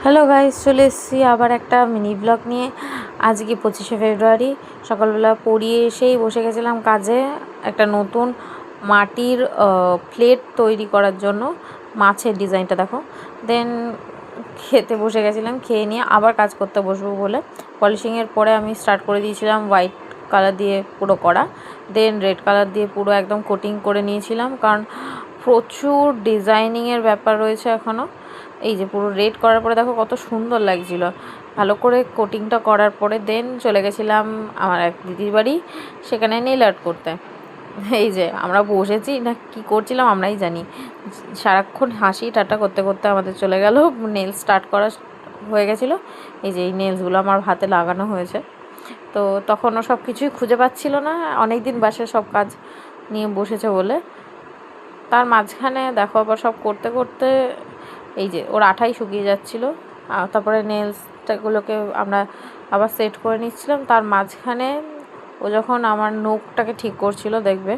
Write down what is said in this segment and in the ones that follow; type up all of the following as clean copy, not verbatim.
Hello guys, চলে এসেছি আবার একটা মিনি ব্লগ নিয়ে। আজকে 25শে ফেব্রুয়ারি সকালবেলা পড়িয়ে এসেই বসে গেছিলাম কাজে। একটা নতুন মাটির প্লেট তৈরি করার জন্য মাছের ডিজাইনটা দেখো। দেন খেতে বসে গেছিলাম, খেয়ে নিয়ে আবার কাজ করতে বসবো বলে পলিশিংয়ের পরে আমি স্টার্ট করে দিয়েছিলাম হোয়াইট কালার দিয়ে পুরো করা। দেন রেড কালার দিয়ে পুরো একদম কোটিং করে নিয়েছিলাম, কারণ প্রচুর ডিজাইনিংয়ের ব্যাপার রয়েছে এখনও। এই যে পুরো রেড করার পরে দেখো কত সুন্দর লাগছিল। ভালো করে কোটিংটা করার পরে দেন চলে গেছিলাম আমার এক দিদির বাড়ি, সেখানে নেল আর্ট করতে। এই যে আমরা বসেছি না কি করছিলাম আমরাই জানি, সারাক্ষণ হাসি ঠাট্টা করতে করতে আমাদের চলে গেল। নেল স্টার্ট করা হয়ে গেছিলো। এই যে এই নেলসগুলো আমার হাতে লাগানো হয়েছে। তো তখনও সব কিছুই খুঁজে পাচ্ছিল না, অনেক দিন বাসায় সব কাজ নিয়ে বসেছে বলে। তার মাঝখানে দেখো আবার সব করতে করতে এই যে ওর আঠাই শুকিয়ে যাচ্ছিলো। তারপরে নেলসটাগুলোকে আমরা আবার সেট করে নিচ্ছিলাম। তার মাঝখানে ও যখন আমার নখটাকে ঠিক করছিল, দেখবে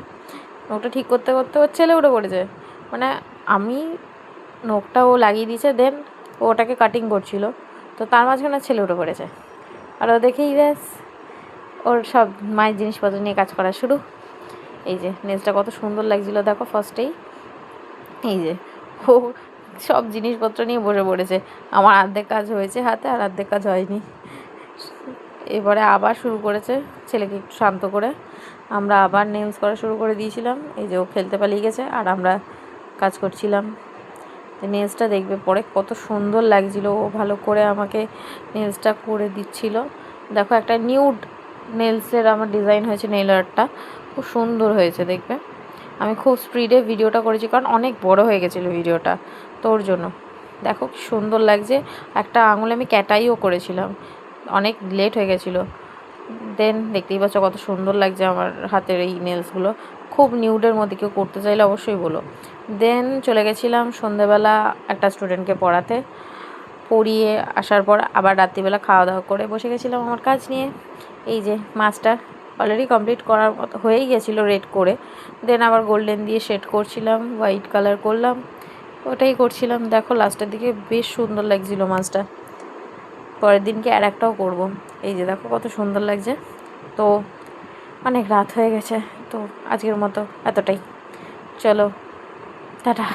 নখটা ঠিক করতে করতে ওর ছেলে উঠে পড়েছে। মানে আমি নখটা ও লাগিয়ে দিয়েছে, দেন ও ওটাকে কাটিং করছিল, তো তার মাঝখানে ছেলে উঠে পড়েছে। আর ও দেখেই ব্যাস ওর সব মায়ের জিনিসপত্র নিয়ে কাজ করা শুরু। এই যে নেলসটা কত সুন্দর লাগছিলো দেখো ফার্স্টেই। এই যে ও সব জিনিসপত্র নিয়ে বসে পড়েছে। আমার অর্ধেক কাজ হয়েছে হাতে, আর অর্ধেক কাজ হয়নি। এবারে আবার শুরু করেছে ছেলেকে একটু শান্ত করে। আমরা আবার নেলস করা শুরু করে দিয়েছিলাম। এই যে ও খেলতে পালিয়ে গেছে আর আমরা কাজ করছিলাম। নেলসটা দেখবে পরে কত সুন্দর লাগছিল। ও ভালো করে আমাকে নেলসটা করে দিচ্ছিল। দেখো একটা নিউড নেলসের আমার ডিজাইন হয়েছে, নেল আর্টটা খুব সুন্দর হয়েছে দেখবে। আমি খুব স্পিডে ভিডিওটা করেছি, কারণ অনেক বড় হয়ে গেছিলো ভিডিওটা, তোর জন্য। দেখো কি সুন্দর লাগছে। একটা আঙুলে আমি ক্যাটাইও করেছিলাম, অনেক লেট হয়ে গেছিলো। দেন দেখতেই পাচ্ছ কত সুন্দর লাগছে আমার হাতের এই নেলসগুলো। খুব নিউডের মধ্যে, কেউ করতে চাইলে অবশ্যই বলো। দেন চলে গেছিলাম সন্ধেবেলা একটা স্টুডেন্টকে পড়াতে। পড়িয়ে আসার পর আবার রাত্রিবেলা খাওয়া দাওয়া করে বসে গেছিলাম আমার কাজ নিয়ে। এই যে মাছটা অলরেডি কমপ্লিট করার মতো হয়েই গেছিলো রেড করে। দেন আবার গোল্ডেন দিয়ে শেড করছিলাম, হোয়াইট কালার করলাম, ওটাই করছিলাম। দেখো লাস্টের দিকে বেশ সুন্দর লাগছিলো মাছটা। পরের দিনকে আর একটাও করবো। এই যে দেখো কত সুন্দর লাগছে। তো অনেক রাত হয়ে গেছে, তো আজকের মতো এতটাই। চলো টাটা।